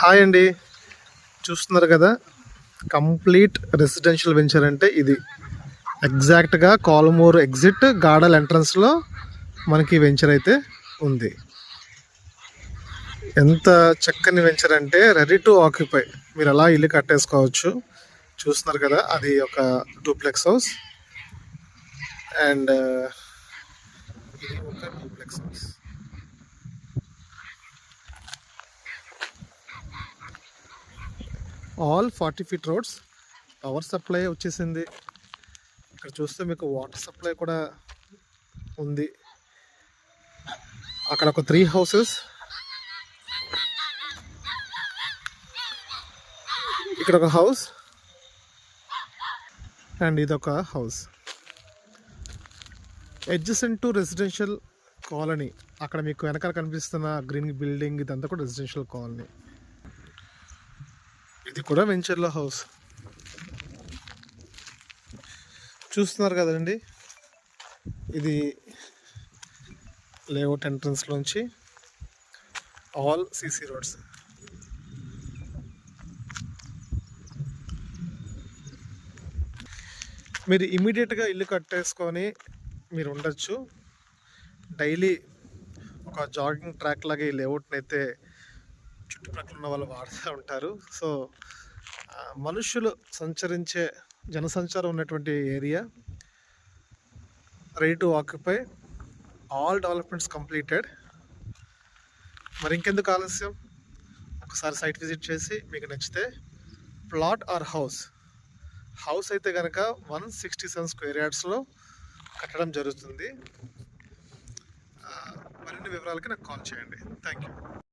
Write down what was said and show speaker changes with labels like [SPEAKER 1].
[SPEAKER 1] Hi అండి. చూస్తున్నారు కదా, కంప్లీట్ రెసిడెన్షియల్ వెంచర్ అంటే ఇది. ఎగ్జాక్ట్గా కాలుమూరు ఎగ్జిట్ గార్డెన్ ఎంట్రన్స్లో మనకి వెంచర్ అయితే ఉంది. ఎంత చక్కని వెంచర్ అంటే రెడీ టు ఆక్యుపై, మీరు అలా ఇల్లు కట్టేసుకోవచ్చు. చూస్తున్నారు కదా, అది ఒక డూప్లెక్స్ హౌస్ అండ్ ఇది ఒక duplex house. All 40 feet roads. Power supply వచ్చేసింది. ఇక్కడ చూస్తే మీకు వాటర్ సప్లై కూడా ఉంది. అక్కడ ఒక 3 houses, ఇక్కడ ఒక హౌస్ అండ్ ఇదొక house. Adjacent to residential colony. అక్కడ మీకు వెనకాల కనిపిస్తున్న గ్రీన్ బిల్డింగ్ ఇదంతా కూడా రెసిడెన్షియల్ కాలనీ. ఇది కూడా వెంచర్లో హౌస్. చూస్తున్నారు కదండి, ఇది లేఅవుట్ ఎంట్రన్స్లోంచి ఆల్ సీసీ రోడ్స్. మీరు ఇమీడియట్గా ఇల్లు కట్టేసుకొని మీరు ఉండొచ్చు. డైలీ ఒక జాగింగ్ ట్రాక్ లాగా ఈ లేఅవుట్ని అయితే చుట్టుప్రక్కల ఉన్న వాళ్ళు వాడుతూ ఉంటారు. సో మనుషులు సంచరించే జనసంచారం ఉన్నటువంటి area, ready to occupy, all developments completed. మరి ఇంకెందుకు ఆలస్యం, ఒకసారి సైట్ విజిట్ చేసి మీకు నచ్చితే ప్లాట్ ఆర్ హౌస్ అయితే కనుక 167 square yardsలో కట్టడం జరుగుతుంది. మరిన్ని వివరాలకి నాకు కాల్ చేయండి. Thank you.